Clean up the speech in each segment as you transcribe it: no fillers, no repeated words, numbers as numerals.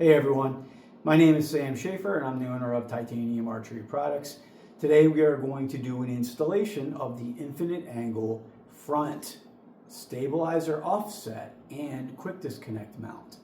Hey everyone, my name is Sam Schaefer and I'm the owner of Titanium Archery Products. Today we are going to do an installation of the infinite angle front stabilizer offset and quick disconnect mount.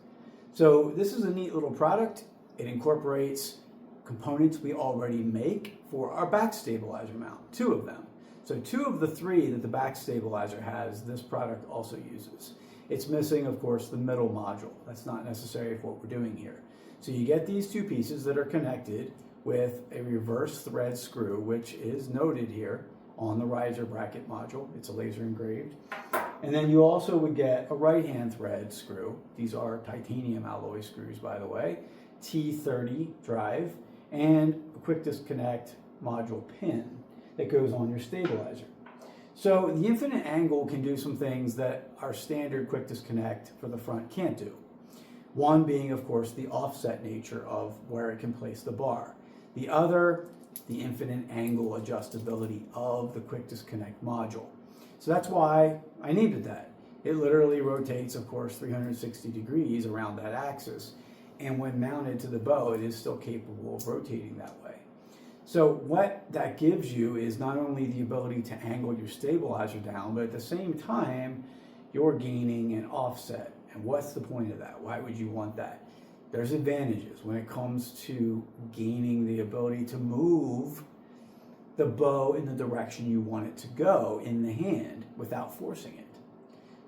So this is a neat little product. It incorporates components we already make for our back stabilizer mount, two of them. So two of the three that the back stabilizer has, this product also uses. It's missing, of course, the middle module. That's not necessary for what we're doing here. So you get these two pieces that are connected with a reverse thread screw, which is noted here on the riser bracket module. It's a laser engraved. And then you also would get a right-hand thread screw. These are titanium alloy screws, by the way, T30 drive, and a quick disconnect module pin that goes on your stabilizer. So the infinite angle can do some things that our standard quick disconnect for the front can't do. One being, of course, the offset nature of where it can place the bar. The other, the infinite angle adjustability of the quick disconnect module. So that's why I named it that. It literally rotates, of course, 360 degrees around that axis. And when mounted to the bow, it is still capable of rotating that way. So what that gives you is not only the ability to angle your stabilizer down, but at the same time, you're gaining an offset. And what's the point of that? Why would you want that? There's advantages when it comes to gaining the ability to move the bow in the direction you want it to go in the hand without forcing it.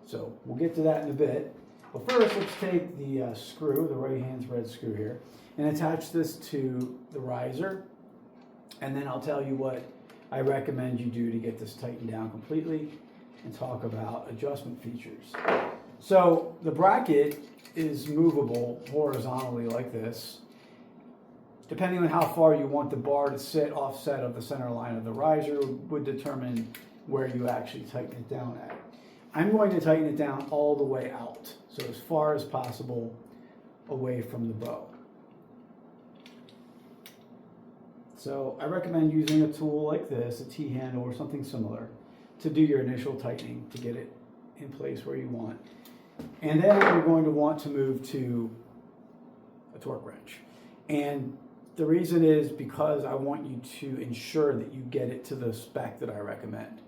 So we'll get to that in a bit. But first, let's take the screw, the right-hand thread screw here, and attach this to the riser. And then I'll tell you what I recommend you do to get this tightened down completely and talk about adjustment features. So the bracket is movable horizontally like this. Depending on how far you want the bar to sit offset of the center line of the riser would determine where you actually tighten it down at. I'm going to tighten it down all the way out, so as far as possible away from the bow. So I recommend using a tool like this, a T-handle or something similar, to do your initial tightening to get it in place where you want. And then you're going to want to move to a torque wrench. And the reason is because I want you to ensure that you get it to the spec that I recommend.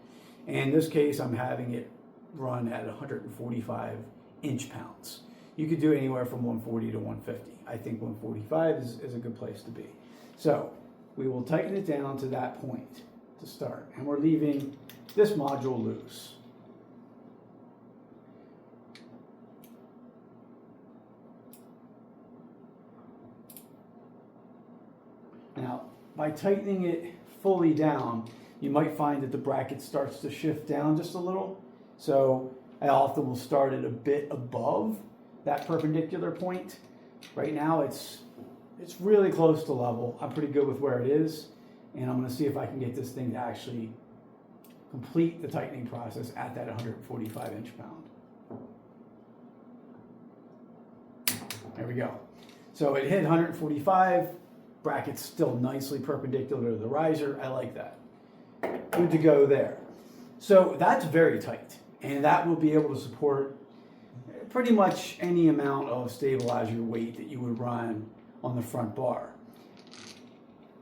And in this case, I'm having it run at 145 inch-pounds. You could do anywhere from 140 to 150. I think 145 is a good place to be. So we will tighten it down to that point to start. And we're leaving this module loose. Now, by tightening it fully down, you might find that the bracket starts to shift down just a little. So I often will start it a bit above that perpendicular point. Right now it's really close to level. I'm pretty good with where it is, and I'm going to see if I can get this thing to actually complete the tightening process at that 145 inch-pound. There we go. So it hit 145, bracket's still nicely perpendicular to the riser. I like that. Good to go there. So that's very tight, and that will be able to support pretty much any amount of stabilizer weight that you would run on the front bar.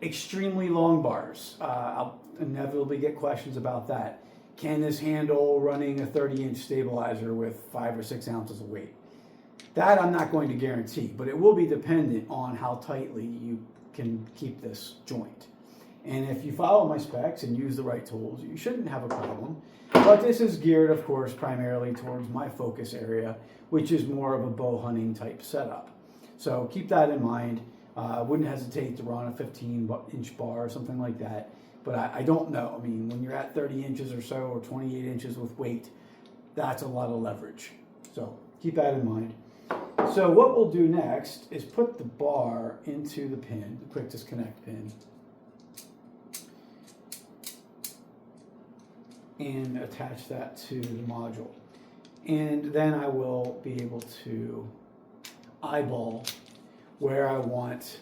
Extremely long bars. I'll inevitably get questions about that. Can this handle running a 30-inch stabilizer with 5 or 6 ounces of weight? That I'm not going to guarantee, but it will be dependent on how tightly you can keep this joint. And if you follow my specs and use the right tools, you shouldn't have a problem. But this is geared, of course, primarily towards my focus area, which is more of a bow hunting type setup. So keep that in mind. I wouldn't hesitate to run a 15-inch bar or something like that. But I don't know. I mean, when you're at 30 inches or so, or 28 inches with weight, that's a lot of leverage. So keep that in mind. So what we'll do next is put the bar into the pin, the quick disconnect pin, and attach that to the module. And then I will be able to eyeball where I want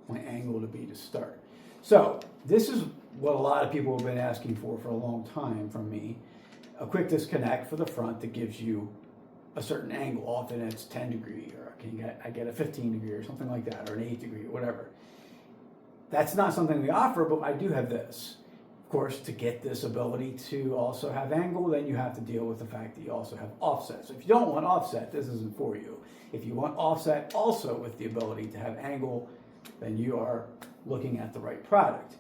my angle to be to start. So this is what a lot of people have been asking for a long time from me. A quick disconnect for the front that gives you a certain angle. Often it's 10 degree, or I get a 15 degree or something like that, or an 8 degree, whatever. That's not something we offer, but I do have this. Of course, to get this ability to also have angle, then you have to deal with the fact that you also have offset. So if you don't want offset, this isn't for you. If you want offset also with the ability to have angle, then you are looking at the right product.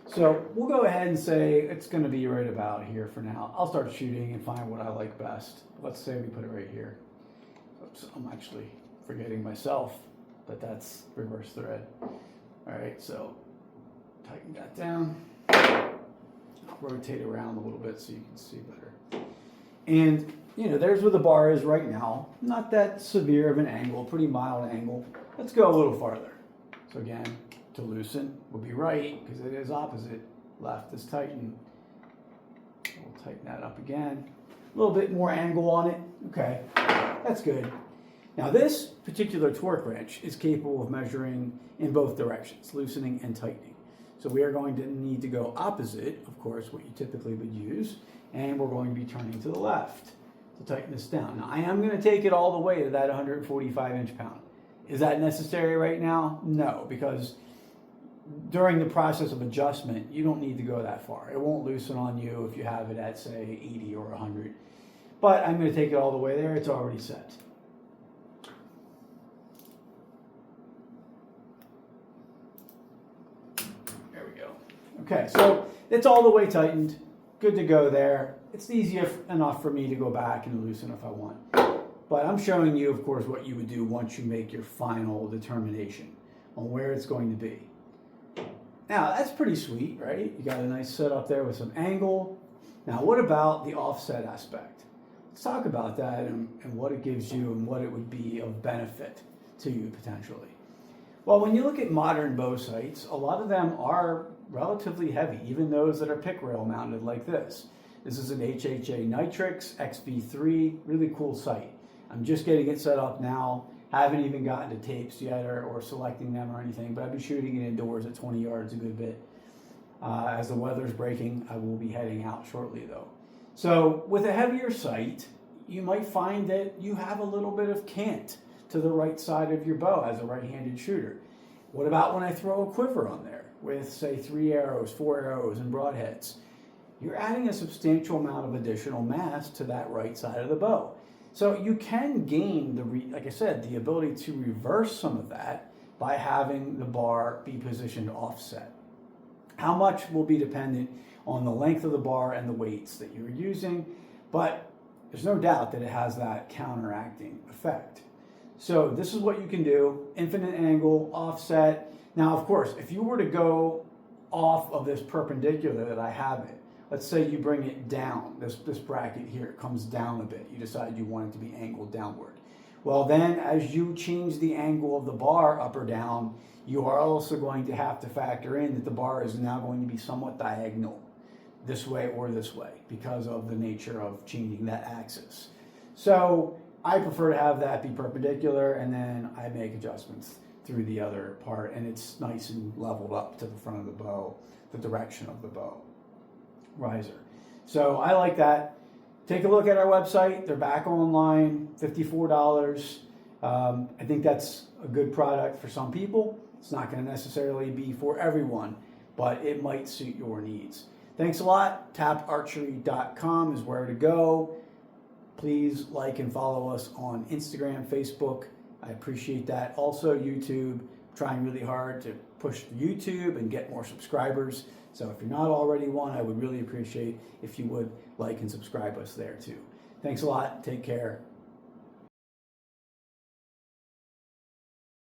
So we'll go ahead and say it's going to be right about here for now. I'll start shooting and find what I like best. Let's say we put it right here. Oops, I'm actually forgetting myself that that's reverse thread. All right, so tighten that down. I'll rotate around a little bit so you can see better. And there's where the bar is right now. Not that severe of an angle, pretty mild angle. Let's go a little farther. So again, to loosen will be right because it is opposite. Left is tighten. We'll tighten that up again. A little bit more angle on it. Okay, that's good. Now this particular torque wrench is capable of measuring in both directions, loosening and tightening. So we are going to need to go opposite, of course, what you typically would use, and we're going to be turning to the left to tighten this down. Now I am going to take it all the way to that 145 inch-pound. Is that necessary right now? No, because during the process of adjustment, you don't need to go that far. It won't loosen on you if you have it at, say, 80 or 100. But I'm going to take it all the way there. It's already set. There we go. Okay, so it's all the way tightened. Good to go there. It's easy enough for me to go back and loosen if I want. But I'm showing you, of course, what you would do once you make your final determination on where it's going to be. Now, that's pretty sweet, right? You got a nice setup there with some angle. Now, what about the offset aspect? Let's talk about that and what it gives you and what it would be of benefit to you potentially. Well, when you look at modern bow sights, a lot of them are relatively heavy, even those that are pick rail mounted like this. This is an HHA Nitrix XV3, really cool sight. I'm just getting it set up now. Haven't even gotten to tapes yet or selecting them or anything, but I've been shooting it indoors at 20 yards a good bit. As the weather's breaking, I will be heading out shortly though. So with a heavier sight, you might find that you have a little bit of cant to the right side of your bow as a right-handed shooter. What about when I throw a quiver on there with, say, 3 arrows, 4 arrows, and broadheads? You're adding a substantial amount of additional mass to that right side of the bow. So you can gain, like I said, the ability to reverse some of that by having the bar be positioned offset. How much will be dependent on the length of the bar and the weights that you're using, but there's no doubt that it has that counteracting effect. So this is what you can do: infinite angle, offset. Now, of course, if you were to go off of this perpendicular that I have it, let's say you bring it down, this bracket here comes down a bit. You decide you want it to be angled downward. Well, then as you change the angle of the bar up or down, you are also going to have to factor in that the bar is now going to be somewhat diagonal, this way or this way, because of the nature of changing that axis. So I prefer to have that be perpendicular, and then I make adjustments through the other part, and it's nice and leveled up to the front of the bow, the direction of the bow riser. So I like that. Take a look at our website. They're back online, $54. I think that's a good product for some people. It's not going to necessarily be for everyone, but it might suit your needs. Thanks a lot. Taparchery.com is where to go. Please like and follow us on Instagram, Facebook. I appreciate that. Also YouTube. I'm trying really hard to push YouTube and get more subscribers. So if you're not already one, I would really appreciate if you would like and subscribe us there too. Thanks a lot. Take care.